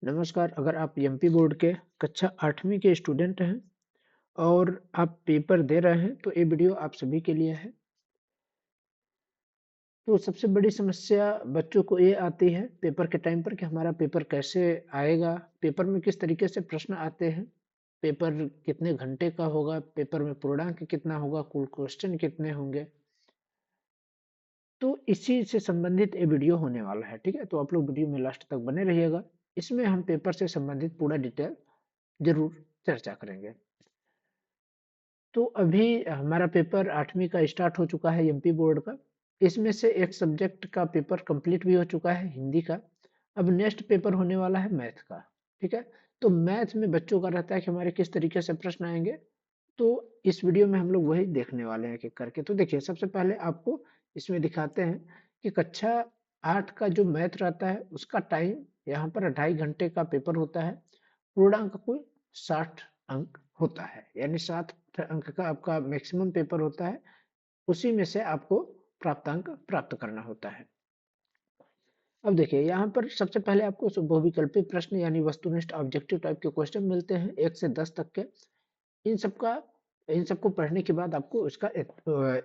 नमस्कार। अगर आप एमपी बोर्ड के कक्षा 8वीं के स्टूडेंट हैं और आप पेपर दे रहे हैं तो ये वीडियो आप सभी के लिए है। तो सबसे बड़ी समस्या बच्चों को ये आती है पेपर के टाइम पर कि हमारा पेपर कैसे आएगा, पेपर में किस तरीके से प्रश्न आते हैं, पेपर कितने घंटे का होगा, पेपर में पूर्णांक कितना होगा, कुल क्वेश्चन कितने होंगे। तो इसी से संबंधित ये वीडियो होने वाला है, ठीक है। तो आप लोग वीडियो में लास्ट तक बने रहिएगा। इसमें हम पेपर से संबंधित पूरा डिटेल जरूर चर्चा करेंगे। तो अभी हमारा पेपर 8वीं का स्टार्ट हो चुका है एमपी बोर्ड का। इसमें से एक सब्जेक्ट का पेपर कंप्लीट भी हो चुका है, हिंदी का। अब नेक्स्ट पेपर होने वाला है मैथ का, ठीक है। तो मैथ में बच्चों का रहता है कि हमारे किस तरीके से प्रश्न आएंगे। तो इस वीडियो में हम लोग वही देखने वाले हैं एक-एक करके। तो देखिए, सबसे पहले आपको इसमें दिखाते हैं कि कक्षा 8 का जो मैथ रहता है उसका टाइम यहाँ पर 2.5 घंटे का पेपर होता है। पूर्णांक कुल 60 अंक होता है, यानी 7 अंक का आपका मैक्सिमम पेपर होता है। उसी में से आपको प्राप्तांक प्राप्त करना होता है। अब देखिए, यहाँ पर सबसे पहले आपको बहुविकल्पी प्रश्न यानी वस्तुनिष्ठ ऑब्जेक्टिव टाइप के क्वेश्चन मिलते हैं 1 से 10 तक के। इन सबका इन सबको पढ़ने के बाद आपको इसका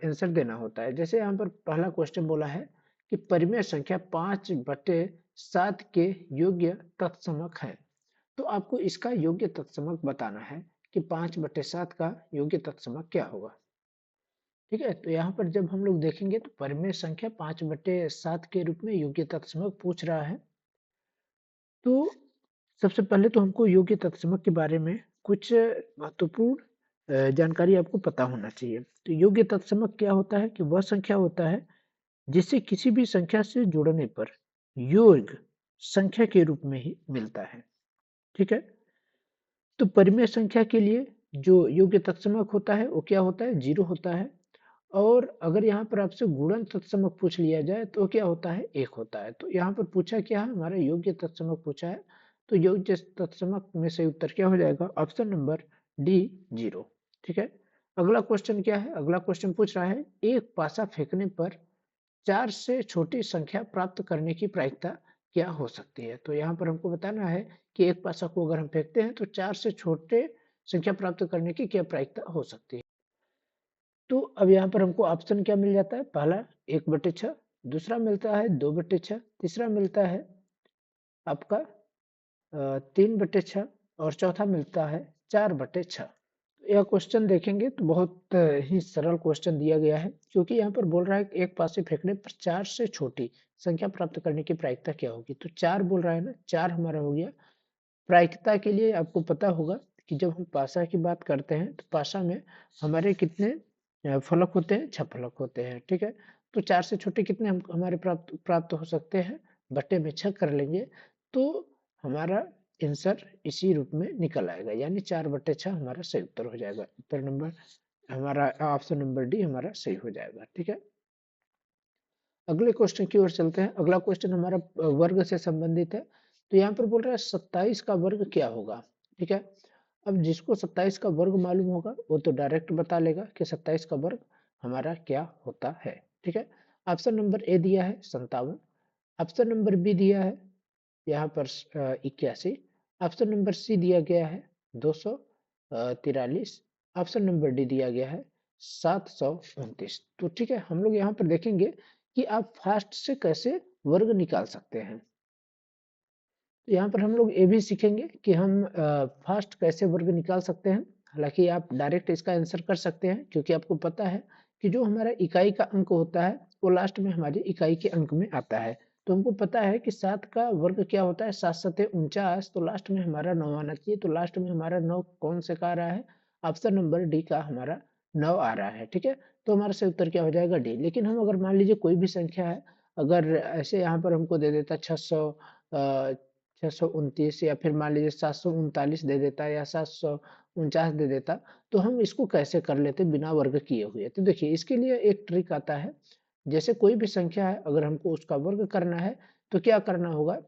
आंसर देना होता है। जैसे यहाँ पर पहला क्वेश्चन बोला है कि परिमेय संख्या 5/7 के योग्य तत्समक है। तो आपको इसका योग्य तत्समक बताना है कि 5/7 का योग्य तत्समक क्या होगा, ठीक है। तो यहाँ पर जब हम लोग देखेंगे तो परिमेय संख्या 5/7 के रूप में योग्य तत्समक पूछ रहा है। तो सबसे पहले तो हमको योग्य तत्समक के बारे में कुछ महत्वपूर्ण जानकारी आपको पता होना चाहिए। तो योग्य तत्समक क्या होता है कि वह संख्या होता है जिसे किसी भी संख्या से जोड़ने पर योग संख्या के रूप में ही मिलता है, ठीक है। तो परिमेय संख्या के लिए जो योग्य तत्समक होता है वो क्या होता है, 0 होता है। और अगर यहाँ पर आपसे गुणन तत्समक पूछ लिया जाए तो क्या होता है, 1 होता है। तो यहाँ पर पूछा क्या है, हमारा योग्य तत्समक पूछा है। तो योग्य तत्समक में सही उत्तर क्या हो जाएगा, ऑप्शन नंबर डी, 0, ठीक है। अगला क्वेश्चन क्या है, अगला क्वेश्चन पूछ रहा है एक पासा फेंकने पर 4 से छोटी संख्या प्राप्त करने की प्रायिकता क्या हो सकती है। तो यहाँ पर हमको बताना है कि एक पासा को अगर हम फेंकते हैं तो 4 से छोटे संख्या प्राप्त करने की क्या प्रायिकता हो सकती है। तो अब यहाँ पर हमको ऑप्शन क्या मिल जाता है, पहला 1/6, दूसरा मिलता है 2/6, तीसरा मिलता है आपका 3/6 और चौथा मिलता है 4/6। यह क्वेश्चन देखेंगे तो बहुत ही सरल क्वेश्चन दिया गया है, क्योंकि यहाँ पर बोल रहा है कि एक पासे फेंकने पर 4 से छोटी संख्या प्राप्त करने की प्रायिकता क्या होगी। तो 4 बोल रहा है ना, 4 हमारा हो गया। प्रायिकता के लिए आपको पता होगा कि जब हम पासा की बात करते हैं तो पासा में हमारे कितने फलक होते हैं, 6 फलक होते हैं, ठीक है। तो 4 से छोटे कितने हम हमारे प्राप्त प्राप्त हो सकते हैं, बट्टे में 6 कर लेंगे तो हमारा आंसर इसी रूप में निकल आएगा, यानी 4/6 हमारा सही उत्तर हो जाएगा। उत्तर नंबर हमारा ऑप्शन नंबर डी हमारा सही हो जाएगा, ठीक है। अगले क्वेश्चन की ओर चलते हैं। अगला क्वेश्चन हमारा वर्ग से संबंधित है। तो यहाँ पर बोल रहा है 27 का वर्ग क्या होगा, ठीक है। अब जिसको 27 का वर्ग मालूम होगा वो तो डायरेक्ट बता लेगा कि 27 का वर्ग हमारा क्या होता है, ठीक है। ऑप्शन नंबर ए दिया है 57, ऑप्शन नंबर बी दिया है यहाँ पर 81, ऑप्शन नंबर सी दिया गया है 243, ऑप्शन नंबर डी दिया गया है 729। तो ठीक है, हम लोग यहाँ पर देखेंगे कि आप फास्ट से कैसे वर्ग निकाल सकते हैं। तो यहाँ पर हम लोग ये भी सीखेंगे कि हम फास्ट कैसे वर्ग निकाल सकते हैं। हालांकि आप डायरेक्ट इसका आंसर कर सकते हैं, क्योंकि आपको पता है कि जो हमारा इकाई का अंक होता है वो लास्ट में हमारी इकाई के अंक में आता है। तो हमको पता है कि 7 का वर्ग क्या होता है, 7 सते 49, तो लास्ट में हमारा 9 आना चाहिए। तो लास्ट में हमारा 9 कौन से का आ रहा है, ऑप्शन नंबर डी का हमारा 9 आ रहा है, ठीक है। तो हमारा सही उत्तर क्या हो जाएगा, डी। लेकिन हम अगर मान लीजिए कोई भी संख्या है, अगर ऐसे यहाँ पर हमको दे देता 629, या फिर मान लीजिए 739 दे देता या 749 दे देता, तो हम इसको कैसे कर लेते बिना वर्ग किए हुए। तो देखिए, इसके लिए एक ट्रिक आता है। जैसे कोई भी संख्या है, अगर हमको उसका वर्ग करना है तो क्या करना होगा,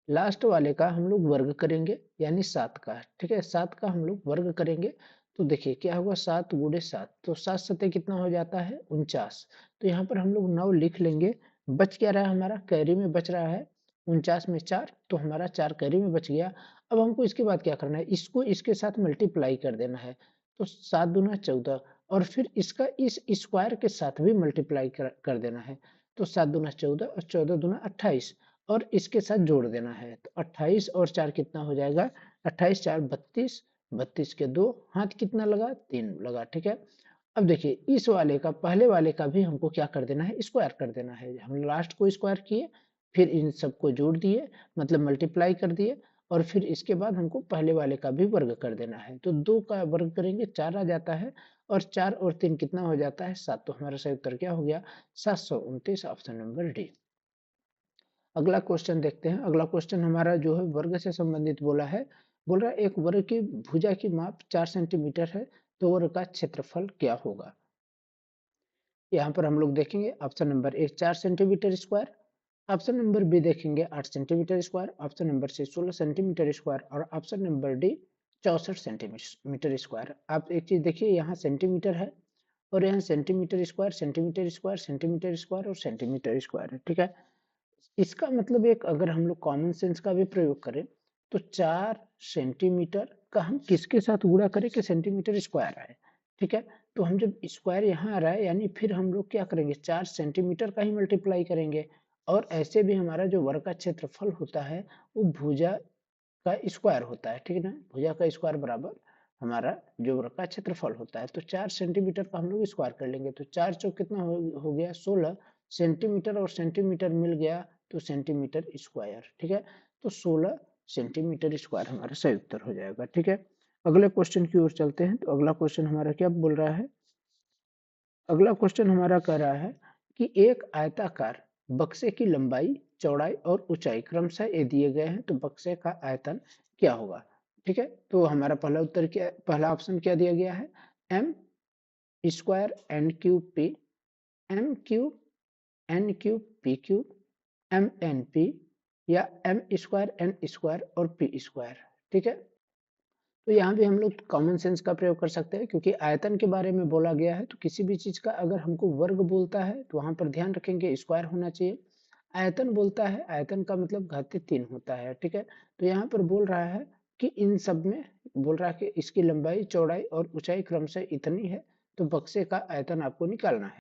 लास्ट वाले का हम लोग वर्ग करेंगे, यानी 7 का, ठीक है। 7 का हम लोग वर्ग करेंगे तो देखिए क्या होगा, 7 गुणे 7, तो 7 सते कितना हो जाता है, 49। तो यहाँ पर हम लोग 9 लिख लेंगे। बच क्या रहा है, हमारा कैरी में बच रहा है 49 में 4, तो हमारा 4 कैरी में बच गया। अब हमको इसके बाद क्या करना है, इसको इसके साथ मल्टीप्लाई कर देना है। तो 7 दूना 14 और फिर इसका इस स्क्वायर के साथ भी मल्टीप्लाई कर देना है। तो 7 दूना 14 और 14 दूना 28 और इसके साथ जोड़ देना है। तो 28 और 4 कितना हो जाएगा, 28 4 32, 32 के 2 हाथ कितना लगा, 3 लगा, ठीक है। अब देखिए इस वाले का पहले वाले का भी हमको क्या कर देना है, स्क्वायर कर देना है। हम लास्ट को स्क्वायर किए, फिर इन सबको जोड़ दिए, मतलब मल्टीप्लाई कर दिए, और फिर इसके बाद हमको पहले वाले का भी वर्ग कर देना है। तो 2 का वर्ग करेंगे 4 आ जाता है, और 4 और 3 कितना हो जाता है, 7। तो हमारा सही उत्तर क्या हो गया, 729, ऑप्शन नंबर डी। अगला क्वेश्चन देखते हैं। अगला क्वेश्चन हमारा जो है वर्ग से संबंधित बोला है। बोल रहा है एक वर्ग की भुजा की माप 4 सेंटीमीटर है, तो वर्ग का क्षेत्रफल क्या होगा। यहाँ पर हम लोग देखेंगे option number A 4 centimetre square, option number B देखेंगे 8 centimetre square, option number C 16 centimetre square और option number D 64 centimetre square. आप एक चीज देखिए, यहाँ सेंटीमीटर है और यहाँ centimetre square, centimetre square, centimetre square और सेंटीमीटर स्क्वायर है, ठीक है। इसका मतलब एक अगर हम लोग कॉमन सेंस का भी प्रयोग करें, तो 4 सेंटीमीटर का हम किसके साथ गुणा करें कि सेंटीमीटर स्क्वायर आए, ठीक है। तो हम जब स्क्वायर यहाँ आ रहा है, यानी फिर हम लोग क्या करेंगे, 4 सेंटीमीटर का ही मल्टीप्लाई करेंगे। और ऐसे भी हमारा जो वर्ग का क्षेत्रफल होता है वो भुजा का स्क्वायर होता है, ठीक है ना। भुजा का स्क्वायर बराबर हमारा जो वर्ग का क्षेत्रफल होता है। तो 4 सेंटीमीटर का हम लोग स्क्वायर कर लेंगे, तो 4 चौक कितना हो गया 16 सेंटीमीटर, और सेंटीमीटर मिल गया तो सेंटीमीटर स्क्वायर, ठीक है। तो 16 सेंटीमीटर स्क्वायर हमारा सही उत्तर हो जाएगा, ठीक है। अगले क्वेश्चन की ओर चलते हैं। तो अगला क्वेश्चन हमारा क्या बोल रहा है, अगला क्वेश्चन हमारा कह रहा है कि एक आयताकार बक्से की लंबाई, चौड़ाई और ऊंचाई क्रमशः ये दिए गए हैं, तो बक्से का आयतन क्या होगा, ठीक है। तो हमारा पहला उत्तर क्या, पहला ऑप्शन क्या दिया गया है, m square n cube p, m cube n cube p cube, m n p, या एम स्क्वायर एन स्क्वायर और पी स्क्वायर, ठीक है। तो यहाँ भी हम लोग कॉमन सेंस का प्रयोग कर सकते हैं, क्योंकि आयतन के बारे में बोला गया है, तो किसी भी चीज का अगर हमको वर्ग बोलता है तो वहां पर ध्यान रखेंगे स्क्वायर होना चाहिए। आयतन बोलता है, आयतन का मतलब घातीय 3 होता है, ठीक है। तो यहाँ पर बोल रहा है कि इन सब में बोल रहा है कि इसकी लंबाई, चौड़ाई और ऊंचाई क्रमशः इतनी है, तो बक्से का आयतन आपको निकालना है,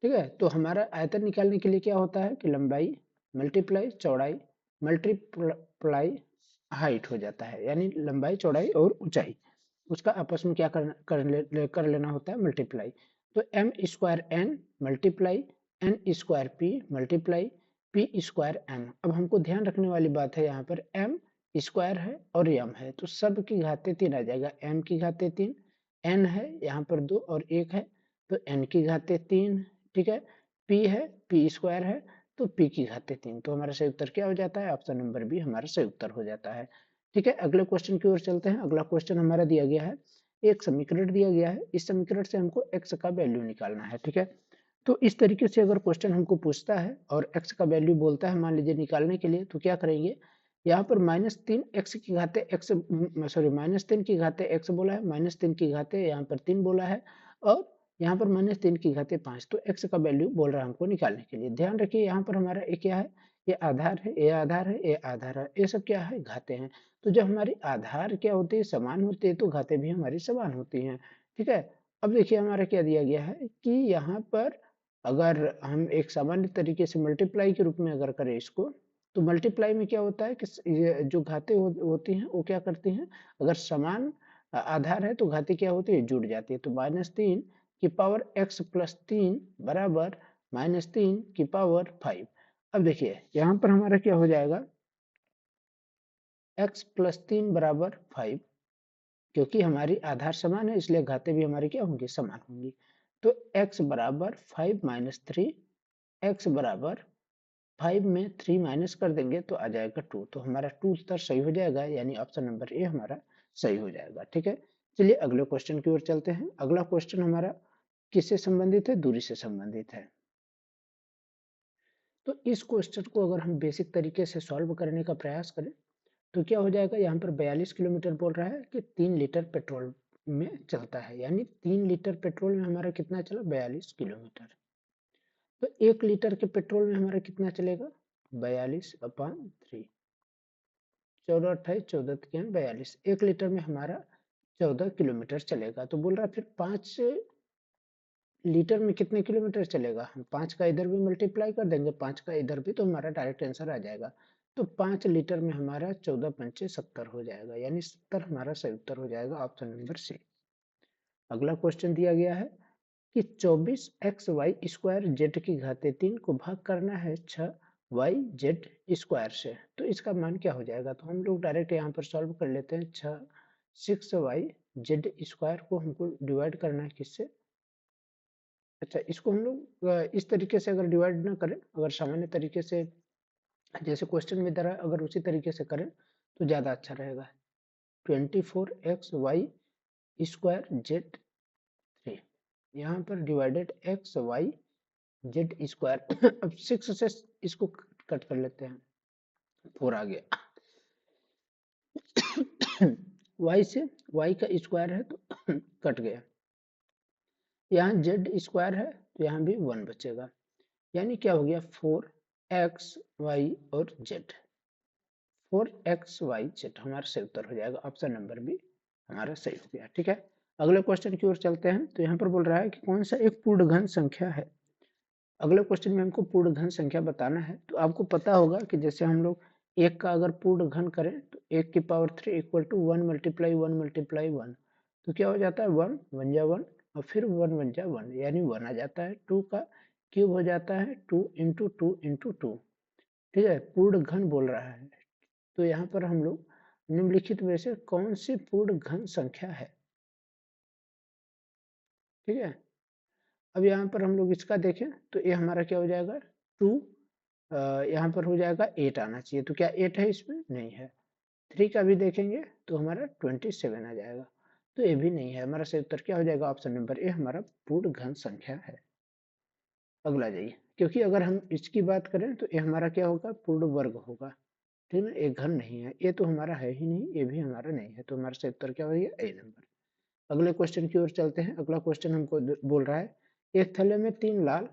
ठीक है। तो हमारा आयतन निकालने के लिए क्या होता है कि लंबाई मल्टीप्लाई चौड़ाई मल्टीप्लाई हाइट हो जाता है, यानी लंबाई चौड़ाई और ऊंचाई उसका आपस में क्या कर लेना होता है, मल्टीप्लाई। तो m square n multiply n square p multiply p square m. अब हमको ध्यान रखने वाली बात है, यहाँ पर एम स्क्वायर है और एम है, तो सब की घाते 3 आ जाएगा। एम की घाते 3, एन है यहाँ पर 2 और 1 है, तो एन की घाते 3, ठीक है। पी है, पी स्क्वायर है, तो पी की घाते 3। तो हमारा सही उत्तर क्या हो जाता है, ऑप्शन नंबर बी हमारा सही उत्तर हो जाता है, ठीक है। अगले क्वेश्चन की ओर चलते हैं। अगला क्वेश्चन हमारा दिया गया है, एक समीकरण दिया गया है, इस समीकरण से हमको x का वैल्यू निकालना है, ठीक है। तो इस तरीके से अगर क्वेश्चन हमको पूछता है और x का वैल्यू बोलता है मान लीजिए निकालने के लिए, तो क्या करेंगे, यहाँ पर -3 x की घाते x, सॉरी -3 की घाते x बोला है, -3 की घाते यहाँ पर 3 बोला है, और यहाँ पर -3 की घाते 5। तो x का वैल्यू बोल रहा है हमको निकालने के लिए। ध्यान रखिए यहाँ पर हमारा ये क्या है, ये आधार है, ये आधार है, ये आधार है, ये सब क्या है, घाते हैं। तो जब हमारी आधार क्या होती है, समान होती है, तो घातें भी हमारी समान होती हैं, ठीक है। अब देखिए हमारा क्या दिया गया है कि यहाँ पर अगर हम एक सामान्य तरीके से मल्टीप्लाई के रूप में अगर करें इसको, तो मल्टीप्लाई में क्या होता है कि ये जो घातें होती हैं वो क्या करती हैं, अगर समान आधार है तो घातें क्या होती है, जुड़ जाती है। तो -3 की पावर x प्लस 3 बराबर -3 की पावर 5। अब देखिए यहाँ पर हमारा क्या हो जाएगा, x प्लस 3 बराबर 5, क्योंकि हमारी आधार समान है इसलिए घातें भी हमारी क्या होंगी, समान होंगी। तो x बराबर 5 माइनस 3, x बराबर 5 में 3 माइनस कर देंगे तो आ जाएगा 2। तो हमारा 2 उत्तर सही हो जाएगा, यानी ऑप्शन नंबर ए हमारा सही हो जाएगा, ठीक है। चलिए अगले क्वेश्चन की ओर चलते हैं। अगला क्वेश्चन हमारा किससे संबंधित है, दूरी से संबंधित है। तो इस क्वेश्चन को अगर हम बेसिक तरीके से सॉल्व करने का प्रयास करें, तो क्या हो जाएगा, यहाँ पर 42 किलोमीटर बोल रहा है कि 3 लीटर पेट्रोल में चलता है, यानी 3 लीटर पेट्रोल में हमारा कितना चला, 42 किलोमीटर। तो 1 लीटर के पेट्रोल में हमारा कितना चलेगा, 42/3। 14 28 14 के 42, 1 लीटर में हमारा 14 किलोमीटर चलेगा। तो बोल रहा है फिर 5 लीटर में कितने किलोमीटर चलेगा। हम 5 का इधर भी मल्टीप्लाई कर देंगे, 5 का इधर भी, तो हमारा डायरेक्ट आंसर आ जाएगा। तो 5 लीटर में हमारा 14 पंचे 70 हो जाएगा, यानी 70 हमारा सही उत्तर हो जाएगा, ऑप्शन नंबर सी। अगला क्वेश्चन दिया गया है कि 24x(y)² जेड की घाते 3 को भाग करना है 6y(z)² से, तो इसका मान क्या हो जाएगा। तो हम लोग डायरेक्ट यहाँ पर सॉल्व कर लेते हैं। 6y(z)² को हमको डिवाइड करना है किससे। अच्छा, इसको हम लोग इस तरीके से अगर डिवाइड ना करें, अगर सामान्य तरीके से जैसे क्वेश्चन में दे रहा है, अगर उसी तरीके से करें तो ज़्यादा अच्छा रहेगा। 24x(y)² यहाँ पर डिवाइडेड x(y)(z)²। अब 6 से इसको कट कर लेते हैं, 4 आ गया। y से y का स्क्वायर है तो कट गया। यहाँ z² है तो यहाँ भी 1 बचेगा, यानी क्या हो गया 4x y और z। 4x y z हमारा सही उत्तर हो जाएगा, ऑप्शन नंबर बी हमारा सही हो गया। ठीक है, अगले क्वेश्चन की ओर चलते हैं। तो यहाँ पर बोल रहा है कि कौन सा एक पूर्ण घन संख्या है। अगले क्वेश्चन में हमको पूर्ण घन संख्या बताना है। तो आपको पता होगा कि जैसे हम लोग एक का अगर पूर्ण घन करें तो 1 की power 3 equal to 1 multiply 1 multiply 1, तो क्या हो जाता है 1 1 जा 1 और फिर 1 1 जा 1, यानी 1 आ जाता है। 2 का क्यूब हो जाता है 2 इंटू 2 इंटू 2। ठीक है, पूर्ण घन बोल रहा है। तो यहाँ पर हम लोग निम्नलिखित में से कौन सी पूर्ण घन संख्या है। ठीक है, अब यहाँ पर हम लोग इसका देखें तो ये हमारा क्या हो जाएगा 2, यहाँ पर हो जाएगा 8 आना चाहिए। तो क्या 8 है इसमें, नहीं है। 3 का भी देखेंगे तो हमारा 27 आ जाएगा, तो ये भी नहीं है। हमारा सही उत्तर क्या हो जाएगा, ऑप्शन नंबर ए हमारा पूर्ण घन संख्या है। अगला जाइए, क्योंकि अगर हम इसकी बात करें तो ये हमारा क्या होगा, पूर्ण वर्ग होगा। ठीक है, एक घन नहीं है, ये तो हमारा है ही नहीं, ये भी हमारा नहीं है, तो हमारा सही उत्तर क्या हो गया, ए नंबर। अगले क्वेश्चन की ओर चलते हैं। अगला क्वेश्चन हमको बोल रहा है एक थैले में 3 लाल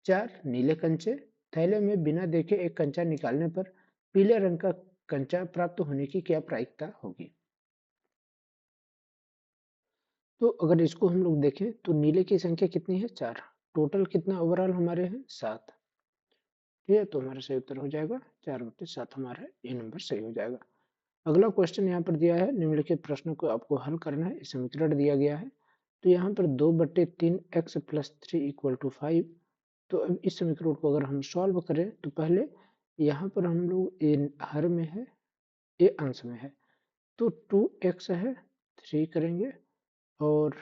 4 नीले कंचे, थैले में बिना देखे एक कंचा निकालने पर पीले रंग का कंचा प्राप्त होने की क्या प्रायिकता होगी। तो अगर इसको हम लोग देखें तो नीले की संख्या कितनी है, 4, टोटल कितना ओवरऑल हमारे हैं 7। ठीक है, तो हमारा सही उत्तर हो जाएगा 4/7, हमारा ए नंबर सही हो जाएगा। अगला क्वेश्चन यहाँ पर दिया है, निम्नलिखित प्रश्नों को आपको हल करना है। समीकरण दिया गया है, तो यहाँ पर 2/3x + 3 = 5। तो अब इस समीकरण को अगर हम सॉल्व करें तो पहले यहाँ पर हम लोग ए हर में है, ए अंश में है, तो 2x है 3 करेंगे और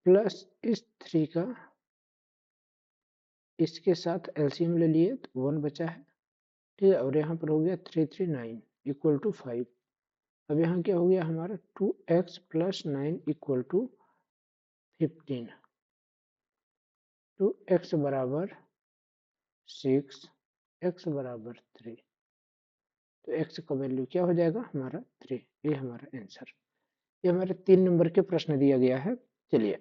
प्लस इस 3 का इसके साथ एलसीएम ले लिए तो 1 बचा है। ठीक है, और यहाँ पर हो गया 3 3 9 = 5। अब यहाँ क्या हो गया हमारा 2x + 9 = 15। 2x = 6, x = 3, तो x का वैल्यू क्या हो जाएगा हमारा 3। ये हमारा आंसर। ये हमारे 3 नंबर के प्रश्न दिया गया है। चलिए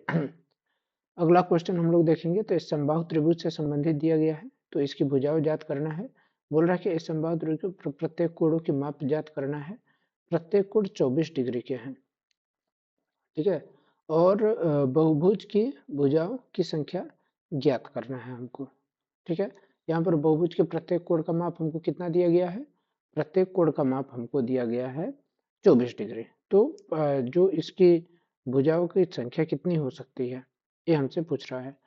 अगला क्वेश्चन हम लोग देखेंगे। तो इस समबाहु त्रिभुज से संबंधित दिया गया है, तो इसकी भुजाओं ज्ञात करना है। बोल रहा है कि इस समबाहु त्रिभुज के प्रत्येक कोणों की माप ज्ञात करना है। प्रत्येक कोण 24 डिग्री के हैं। ठीक है, और बहुभुज की भुजाओं की संख्या ज्ञात करना है हमको। ठीक है, यहाँ पर बहुभुज के प्रत्येक कोण का माप हमको कितना दिया गया है, प्रत्येक कोण का माप हमको दिया गया है 24 डिग्री। तो जो इसकी भुजाओं की संख्या कितनी हो सकती है, ये हमसे पूछ रहा है।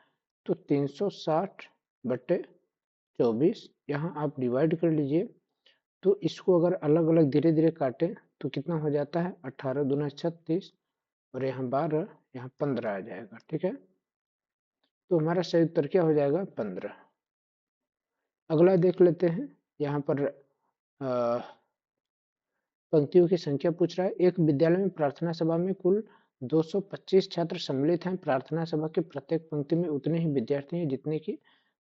तो 360/24 यहाँ आप डिवाइड कर लीजिए। तो इसको अगर अलग अलग धीरे धीरे काटें तो कितना हो जाता है, 18 दूना 36 और यहाँ 12, यहाँ 15 आ जाएगा। ठीक है, तो हमारा सही उत्तर क्या हो जाएगा, 15। अगला देख लेते हैं। यहाँ पर पंक्तियों की संख्या पूछ रहा है। एक विद्यालय में प्रार्थना सभा में कुल 225 छात्र सम्मिलित हैं। प्रार्थना सभा की प्रत्येक पंक्ति में उतने ही विद्यार्थी हैं जितने की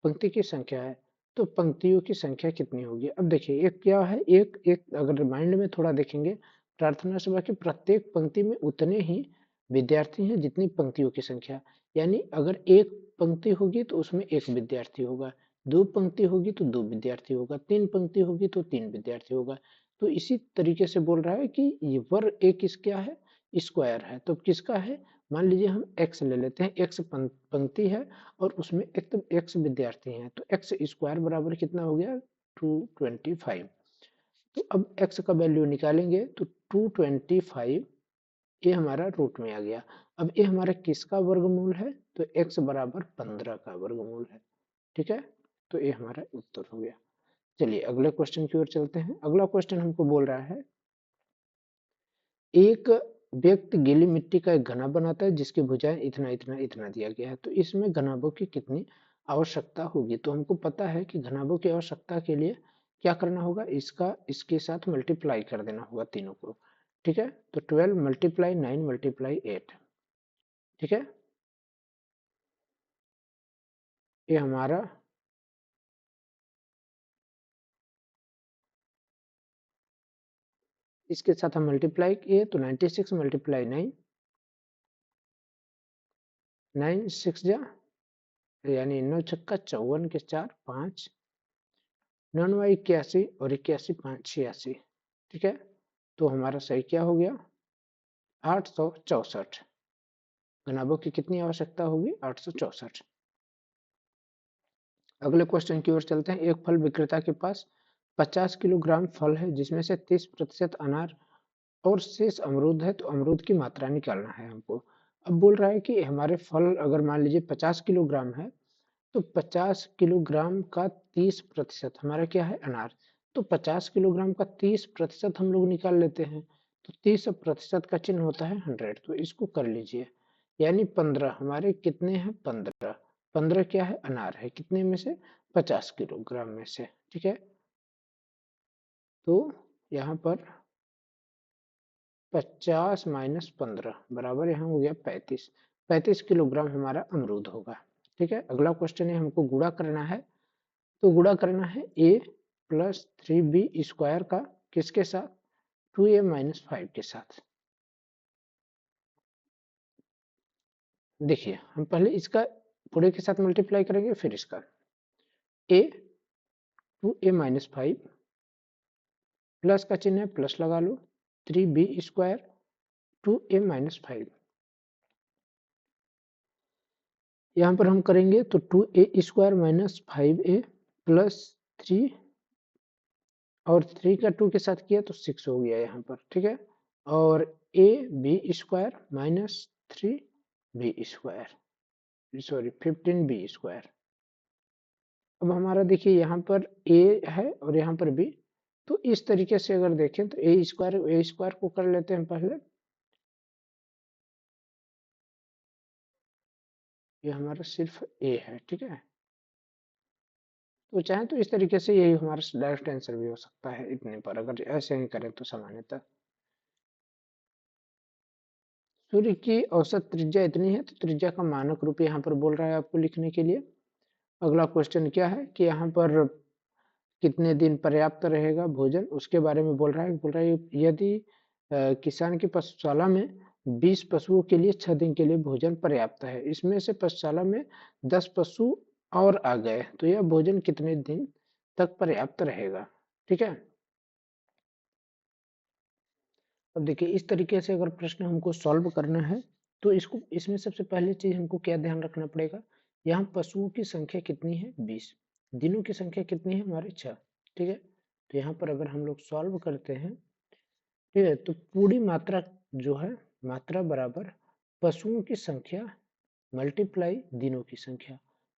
पंक्ति की संख्या है। तो पंक्तियों की संख्या कितनी होगी। अब देखिए एक क्या है, एक एक अगर माइंड में थोड़ा देखेंगे, प्रार्थना सभा की प्रत्येक पंक्ति में उतने ही विद्यार्थी हैं जितनी पंक्तियों की संख्या, यानी अगर एक पंक्ति होगी तो उसमें एक विद्यार्थी होगा, 2 पंक्ति होगी तो 2 विद्यार्थी होगा, 3 पंक्ति होगी तो 3 विद्यार्थी होगा। तो इसी तरीके से बोल रहा है कि ये वर्ग एक इस क्या है, स्क्वायर है। तो किसका है, मान लीजिए हम x ले लेते हैं, x पंक्ति है और उसमें एक तो x विद्यार्थी हैं, तो x स्क्वायर बराबर कितना हो गया 225। तो अब x का वैल्यू निकालेंगे तो 225 ये हमारा रूट में आ गया। अब ये हमारा किसका वर्गमूल है, तो x बराबर 15 का वर्गमूल है। ठीक है, तो ये हमारा उत्तर हो गया। चलिए अगले क्वेश्चन की ओर चलते हैं। अगला क्वेश्चन हमको बोल रहा है, एक व्यक्ति गीली मिट्टी का एक घना बनाता है जिसकी भुजाएं इतना इतना इतना दिया गया है। तो इसमें घनाभों की कितनी आवश्यकता होगी। तो हमको पता है कि घनाभों की आवश्यकता के लिए क्या करना होगा, इसका इसके साथ मल्टीप्लाई कर देना होगा तीनों को। ठीक है, तो 12 मल्टीप्लाई 9 मल्टीप्लाई 8। ठीक है, ये हमारा इसके साथ हम मल्टीप्लाई किए तो 96 मल्टीप्लाई 9, 9 6 जा यानी 9 छक्का 54 के 4 5, 9 9 81 और 81 5 86। ठीक है, तो हमारा सही क्या हो गया 864। घनाभों की कितनी आवश्यकता होगी 864। अगले क्वेश्चन की ओर चलते हैं। एक फल विक्रेता के पास 50 किलोग्राम फल है जिसमें से 30% अनार और शेष अमरूद है। तो अमरूद की मात्रा निकालना है हमको। अब बोल रहा है कि हमारे फल अगर मान लीजिए 50 किलोग्राम है तो 50 किलोग्राम का 30% हमारा क्या है अनार। तो 50 किलोग्राम का 30% हम लोग निकाल लेते हैं। तो 30% का चिन्ह होता है 100। तो इसको कर लीजिए, यानी 15 हमारे कितने हैं 15। 15 क्या है अनार है, कितने में से 50 किलोग्राम में से। ठीक है, तो यहाँ पर 50 माइनस 15 बराबर यहाँ हो गया 35। 35 किलोग्राम हमारा अमरूद होगा। ठीक है, अगला क्वेश्चन है हमको गुणा करना है। तो गुणा करना है a प्लस 3b स्क्वायर का किसके साथ 2a माइनस 5 के साथ। देखिए हम पहले इसका पूरे के साथ मल्टीप्लाई करेंगे फिर इसका a 2a माइनस 5 प्लस का चिन्ह है प्लस लगा लो 3b स्क्वायर 2a माइनस 5। यहाँ पर हम करेंगे तो 2a square minus 5a plus 3 और 3 का 2 के साथ किया तो 6 हो गया यहाँ पर। ठीक है, और a b square minus 3b square sorry 15b square. अब हमारा देखिए यहाँ पर a है और यहाँ पर b। तो इस तरीके से अगर देखें तो a स्क्वायर को कर लेते हैं पहले। ये हमारा सिर्फ a है। ठीक है, तो चाहे तो इस तरीके से यही हमारा डायरेक्ट आंसर भी हो सकता है इतने पर, अगर ऐसे ही करें तो सामान्यतः। सूर्य की औसत त्रिज्या इतनी है तो त्रिज्या का मानक रूप यहाँ पर बोल रहा है आपको लिखने के लिए। अगला क्वेश्चन क्या है कि यहाँ पर कितने दिन पर्याप्त रहेगा भोजन, उसके बारे में बोल रहा है यदि किसान की पशुशाला में 20 पशुओं के लिए 6 दिन के लिए भोजन पर्याप्त है, इसमें से पशुशाला में 10 पशु और आ गए तो यह भोजन कितने दिन तक पर्याप्त रहेगा। ठीक है, अब देखिए इस तरीके से अगर प्रश्न हमको सॉल्व करना है तो इसको इसमें सबसे पहली चीज हमको क्या ध्यान रखना पड़ेगा, यहाँ पशुओं की संख्या कितनी है 20, दिनों की संख्या कितनी है हमारे 6। ठीक है, तो यहाँ पर अगर हम लोग सॉल्व करते हैं, ठीक है, तो पूरी मात्रा जो है मात्रा बराबर पशुओं की संख्या मल्टीप्लाई दिनों की संख्या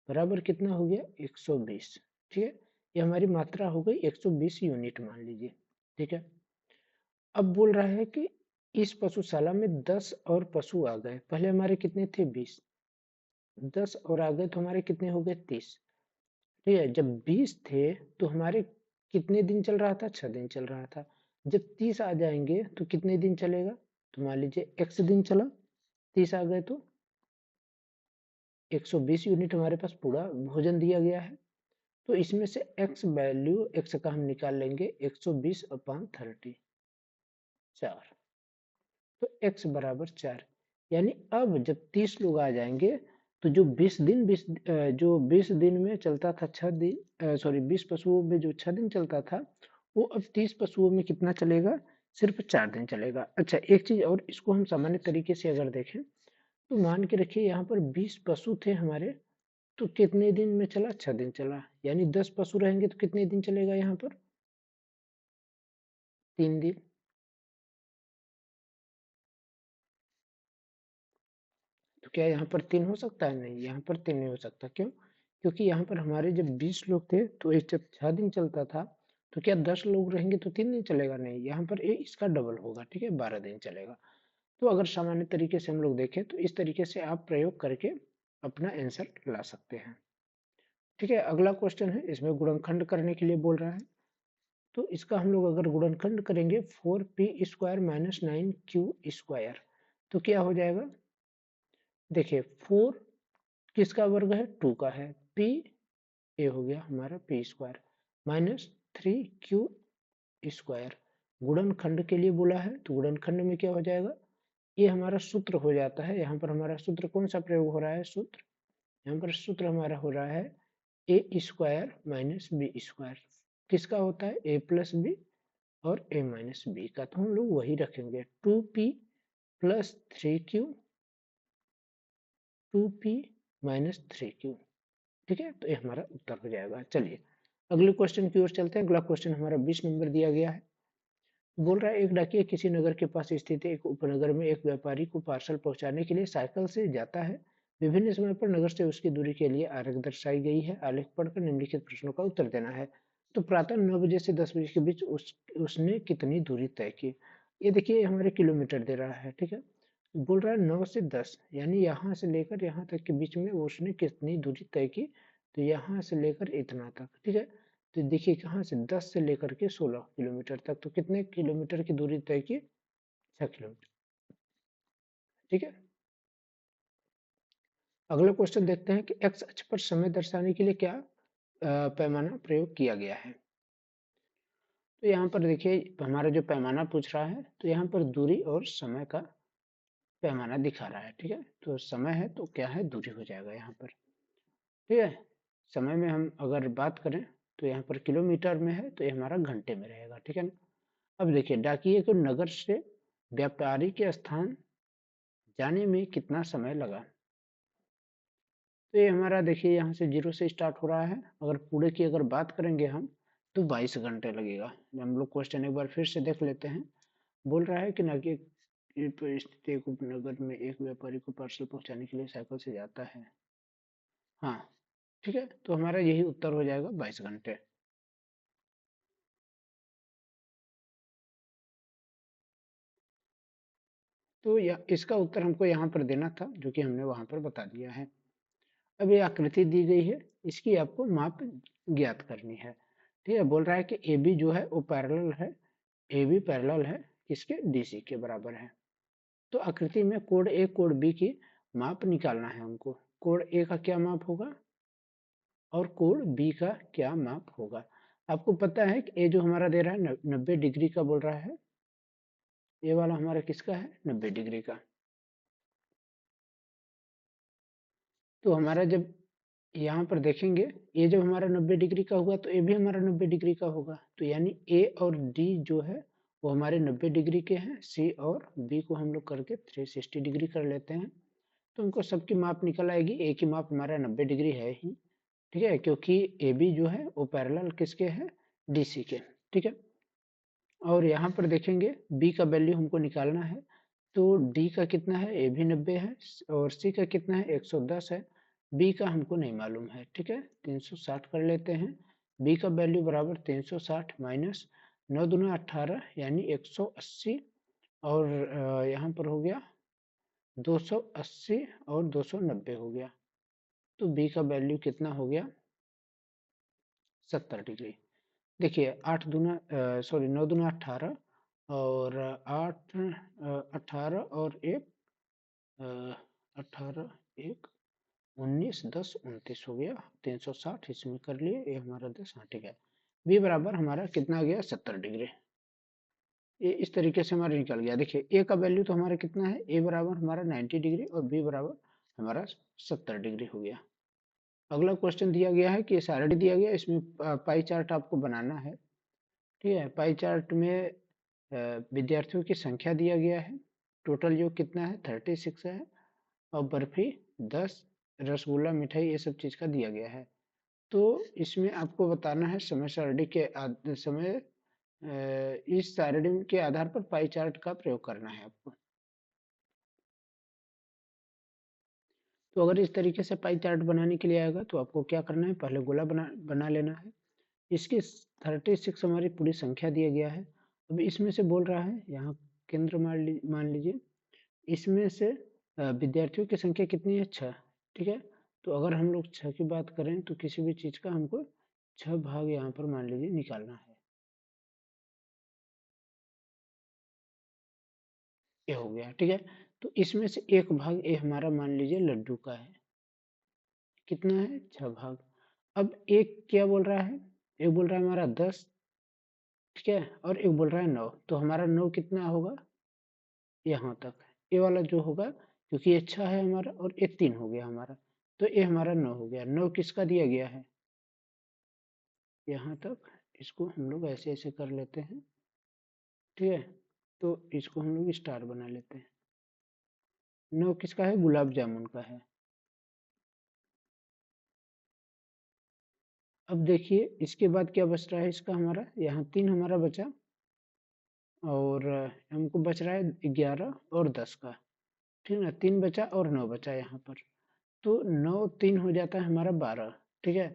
बराबर कितना हो गया 120। ठीक है, ये हमारी मात्रा हो गई 120 यूनिट मान लीजिए। ठीक है, अब बोल रहा है कि इस पशुशाला में 10 और पशु आ गए, पहले हमारे कितने थे 20, 10 और आ गए तो हमारे कितने हो गए 30। ठीक है, जब 20 थे तो हमारे कितने दिन चल रहा था 6 दिन चल रहा था। जब 30 आ जाएंगे तो कितने दिन चलेगा, तो मान लीजिए x दिन चला, 30 आ गए तो 120 यूनिट हमारे पास पूरा भोजन दिया गया है। तो इसमें से x वैल्यू x का हम निकाल लेंगे 120 अपॉन 30 4, तो x बराबर 4। यानी अब जब 30 लोग आ जाएंगे तो जो 20 दिन में चलता था 6 दिन, सॉरी 20 पशुओं में जो 6 दिन चलता था, वो अब 30 पशुओं में कितना चलेगा? सिर्फ 4 दिन चलेगा। अच्छा, एक चीज और, इसको हम सामान्य तरीके से अगर देखें तो मान के रखिए यहाँ पर 20 पशु थे हमारे, तो कितने दिन में चला? 6 दिन चला। यानी 10 पशु रहेंगे तो कितने दिन चलेगा यहाँ पर? 3 दिन। तो क्या यहाँ पर 3 हो सकता है? नहीं, यहाँ पर 3 नहीं हो सकता। क्यों? क्योंकि यहाँ पर हमारे जब 20 लोग थे तो एक जब 6 दिन चलता था, तो क्या 10 लोग रहेंगे तो 3 दिन चलेगा? नहीं, यहाँ पर इसका डबल होगा, ठीक है, 12 दिन चलेगा। तो अगर सामान्य तरीके से हम लोग देखें तो इस तरीके से आप प्रयोग करके अपना आंसर ला सकते हैं। ठीक है, अगला क्वेश्चन है, इसमें गुणनखंड करने के लिए बोल रहा है। तो इसका हम लोग अगर गुणनखंड करेंगे 4p² माइनस 9q², तो क्या हो जाएगा? देखिए 4 किसका वर्ग है? 2 का है। p ये हो गया हमारा p² माइनस 3q²। गुणनखंड के लिए बोला है तो गुणनखंड में क्या हो जाएगा? ये हमारा सूत्र हो जाता है। यहाँ पर हमारा सूत्र कौन सा प्रयोग हो रहा है? सूत्र, यहाँ पर सूत्र हमारा हो रहा है a² माइनस b²। किसका होता है? a प्लस बी और a माइनस बी का, तो हम लोग वही रखेंगे। 2p plus 3q, 2p minus 3q। ठीक है, तो ये हमारा उत्तर हो जाएगा। चलिए अगले क्वेश्चन की ओर चलते हैं। अगला क्वेश्चन हमारा 20 नंबर दिया गया है। बोल रहा है एक डाकिया किसी नगर के पास स्थित एक उपनगर में एक व्यापारी को पार्सल पहुंचाने के लिए साइकिल से जाता है। विभिन्न समय पर नगर से उसकी दूरी के लिए आरेख दर्शाई गई है। आलेख पढ़कर निम्नलिखित प्रश्नों का उत्तर देना है। तो प्रातः 9 बजे से 10 बजे के बीच उसने कितनी दूरी तय की? ये देखिए हमारे किलोमीटर दे रहा है, ठीक है। बोल रहा है 9 से 10, यानी यहाँ से लेकर यहाँ तक के बीच में उसने कितनी दूरी तय की? तो यहाँ से लेकर इतना तक, ठीक है। तो देखिए कहाँ से 10 से लेकर के 16 किलोमीटर तक, तो कितने किलोमीटर की दूरी तय की? 6 किलोमीटर। ठीक है, अगला क्वेश्चन देखते हैं कि एक्स अक्ष पर समय दर्शाने के लिए क्या पैमाना प्रयोग किया गया है। तो यहाँ पर देखिए हमारा जो पैमाना पूछ रहा है, तो यहाँ पर दूरी और समय का पैमाना दिखा रहा है। ठीक है, तो समय है तो क्या है? दूरी हो जाएगा यहाँ पर। ठीक है, समय में हम अगर बात करें तो यहाँ पर किलोमीटर में है, तो ये हमारा घंटे में रहेगा। ठीक है ना। अब देखिए डाकिये को नगर से व्यापारी के स्थान जाने में कितना समय लगा? तो ये हमारा देखिए यहाँ से 0 से स्टार्ट हो रहा है। अगर पूरे की अगर बात करेंगे हम, तो 22 घंटे लगेगा। हम लोग क्वेश्चन एक बार फिर से देख लेते हैं। बोल रहा है कि नगे स्थित एक उपनगर में एक व्यापारी को पार्सल पहुंचाने के लिए साइकिल से जाता है। हाँ, ठीक है, तो हमारा यही उत्तर हो जाएगा, 22 घंटे। तो इसका उत्तर हमको यहाँ पर देना था, जो कि हमने वहां पर बता दिया है। अब ये आकृति दी गई है, इसकी आपको माप ज्ञात करनी है। ठीक है, बोल रहा है कि ए बी जो है वो पैरेलल है, ए बी पैरेलल है किसके? डीसी के बराबर है। तो आकृति में कोण ए कोण बी की माप निकालना है हमको। कोण ए का क्या माप होगा और कोण बी का क्या माप होगा? आपको पता है कि ए जो हमारा दे रहा है 90 डिग्री का बोल रहा है, ये वाला हमारा किसका है? 90 डिग्री का। तो हमारा जब यहाँ पर देखेंगे, ये जब हमारा 90 डिग्री का हुआ तो ये भी हमारा 90 डिग्री का होगा। तो यानी ए और डी जो है वो हमारे 90 डिग्री के हैं। सी और बी को हम लोग करके 360 डिग्री कर लेते हैं, तो हमको सबकी माप निकल आएगी। ए की माप हमारा 90 डिग्री है ही, ठीक है, क्योंकि ए बी जो है वो पैरेलल किसके है? डीसी के। ठीक है, और यहाँ पर देखेंगे बी का वैल्यू हमको निकालना है। तो डी का कितना है? ए भी 90 है, और सी का कितना है? 110 है। बी का हमको नहीं मालूम है, ठीक है, 360 कर लेते हैं। बी का वैल्यू बराबर 360 माइनस 9 दूना 18 यानी 180, और यहाँ पर हो गया 280 और 290 हो गया। तो बी का वैल्यू कितना हो गया? 70 डिग्री। देखिए 9 दूना 18, और 8 18 और 1 18 1 19 10 29 हो गया। 360 इसमें कर लिए, ये हमारा 10, हाँ ठीक है। बी बराबर हमारा कितना गया? 70 डिग्री। ये इस तरीके से हमारा निकल गया। देखिए ए का वैल्यू तो हमारा कितना है? ए बराबर हमारा 90 डिग्री और बी बराबर हमारा 70 डिग्री हो गया। अगला क्वेश्चन दिया गया है कि SRD दिया गया, इसमें पाई चार्ट आपको बनाना है। ठीक है, पाई चार्ट में विद्यार्थियों की संख्या दिया गया है, टोटल जो कितना है 36 है, और बर्फी 10, रसगुल्ला, मिठाई, ये सब चीज़ का दिया गया है। तो इसमें आपको बताना है समय सारणी के समय इस सारणी के आधार पर पाई चार्ट का प्रयोग करना है आपको। तो अगर इस तरीके से पाई चार्ट बनाने के लिए आएगा तो आपको क्या करना है, पहले गोला बना लेना है। इसकी 36 हमारी पूरी संख्या दिया गया है। अब इसमें से बोल रहा है, यहाँ केंद्र मान लीजिए, इसमें से विद्यार्थियों की संख्या कितनी है, 6। ठीक है, तो अगर हम लोग 6 की बात करें तो किसी भी चीज़ का हमको 6 भाग यहाँ पर मान लीजिए निकालना है। ये हो गया। ठीक है, तो इसमें से एक भाग ये हमारा मान लीजिए लड्डू का है, कितना है 6 भाग। अब एक क्या बोल रहा है, एक बोल रहा है हमारा 10, ठीक है, और एक बोल रहा है 9, तो हमारा 9 कितना होगा, यहाँ तक। ये वाला जो होगा, क्योंकि ये 6 है हमारा और ये 3 हो गया हमारा, तो ये हमारा 9 हो गया। 9 किसका दिया गया है, यहाँ तक। इसको हम लोग ऐसे ऐसे कर लेते हैं। ठीक है, तो इसको हम लोग स्टार बना लेते हैं। 9 किसका है, गुलाब जामुन का है। अब देखिए इसके बाद क्या बच रहा है इसका, हमारा यहाँ 3 हमारा बचा, और हमको बच रहा है 11 और 10 का। ठीक है ना, 3 बचा और 9 बचा यहाँ पर, तो 9 3 हो जाता है हमारा 12। ठीक है,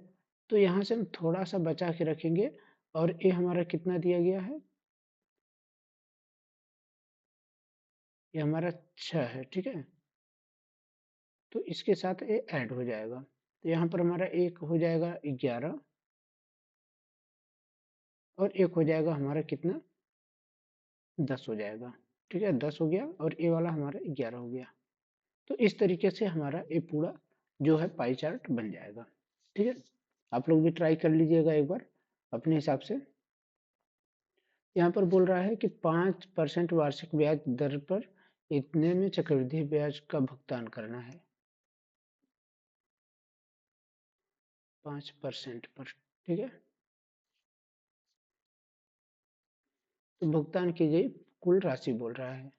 तो यहाँ से हम थोड़ा सा बचा के रखेंगे, और ये हमारा कितना दिया गया है, ये हमारा 6 है। ठीक है, तो इसके साथ ये ऐड हो जाएगा, तो यहाँ पर हमारा एक हो जाएगा 11, और एक हो जाएगा हमारा कितना, 10 हो जाएगा। ठीक है, 10 हो गया, और ये वाला हमारा 11 हो गया। तो इस तरीके से हमारा ये पूरा जो है पाई चार्ट बन जाएगा। ठीक है, आप लोग भी ट्राई कर लीजिएगा एक बार अपने हिसाब से। यहाँ पर बोल रहा है कि 5% वार्षिक ब्याज दर पर इतने में चक्रवृद्धि ब्याज का भुगतान करना है, 5% पर। ठीक है, तो भुगतान की गई कुल राशि बोल रहा है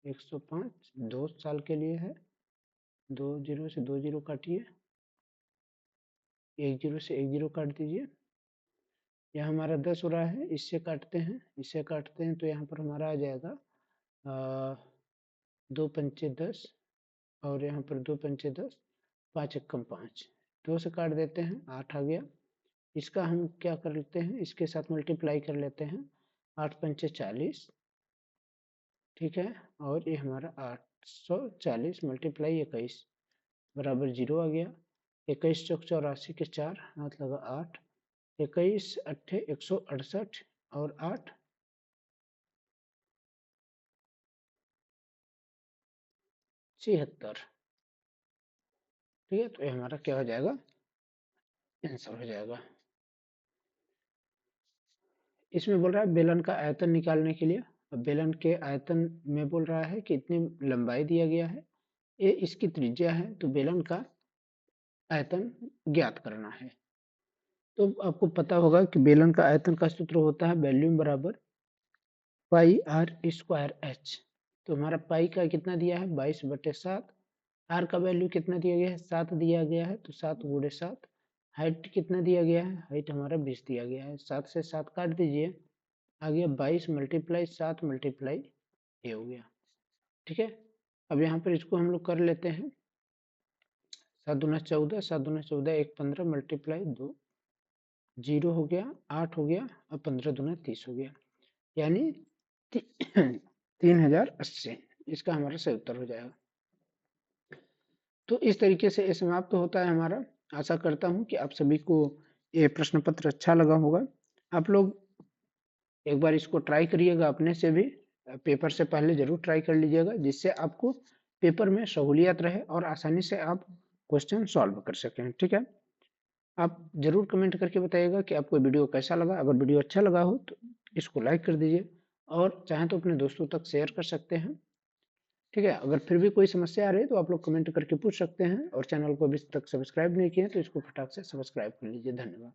105, 2 साल के लिए है। 2 जीरो से 2 जीरो काटिए, 1 जीरो से 1 जीरो काट दीजिए। यह हमारा 10 हो रहा है, इससे काटते हैं, इससे काटते हैं, तो यहाँ पर हमारा आ जाएगा 2 पंचे 10, और यहाँ पर 2 पंचे 10, 5 एकम 5, 2 से काट देते हैं, 8 आ गया। इसका हम क्या कर लेते हैं, इसके साथ मल्टीप्लाई कर लेते हैं, 8 पंचे 40। ठीक है, और ये हमारा 840 मल्टीप्लाई 21 बराबर 0 आ गया। 21 चौक 84 के 4 हाथ लगा 8, 21 अट्ठे 168, और 8 76। ठीक है, तो ये हमारा क्या हो जाएगा, आंसर हो जाएगा। इसमें बोल रहा है बेलन का आयतन निकालने के लिए। अब बेलन के आयतन में बोल रहा है कि इतनी लंबाई दिया गया है, ये इसकी त्रिज्या है, तो बेलन का आयतन ज्ञात करना है। तो आपको पता होगा कि बेलन का आयतन का सूत्र होता है वॉल्यूम बराबर पाई आर स्क्वायर एच। तो हमारा पाई का कितना दिया है, 22/7। आर का वैल्यू कितना दिया गया है, 7 दिया गया है, तो 7 गुणे 7। हाइट कितना दिया गया है, हाइट हमारा 20 दिया गया है, 7 से 7 काट दीजिए, आ गया 22 मल्टीप्लाई 7 मल्टीप्लाई ये हो गया। ठीक है, अब यहाँ पर इसको हम लोग कर लेते हैं, 7 दूना 14, 7 दूना 14, 1 15 मल्टीप्लाई 2, 0 हो गया, 8 हो गया, और 15 दूना 30 हो गया, यानी 3080। इसका हमारा सही उत्तर हो जाएगा। तो इस तरीके से ये समाप्त होता है हमारा। आशा करता हूँ कि आप सभी को ये प्रश्न पत्र अच्छा लगा होगा। आप लोग एक बार इसको ट्राई करिएगा अपने से भी, पेपर से पहले जरूर ट्राई कर लीजिएगा, जिससे आपको पेपर में सहूलियत रहे और आसानी से आप क्वेश्चन सॉल्व कर सकें। ठीक है, आप जरूर कमेंट करके बताइएगा कि आपको वीडियो कैसा लगा। अगर वीडियो अच्छा लगा हो तो इसको लाइक कर दीजिए, और चाहें तो अपने दोस्तों तक शेयर कर सकते हैं। ठीक है, अगर फिर भी कोई समस्या आ रही है तो आप लोग कमेंट करके पूछ सकते हैं, और चैनल को अभी तक सब्सक्राइब नहीं किए हैं तो इसको फटाक से सब्सक्राइब कर लीजिए। धन्यवाद।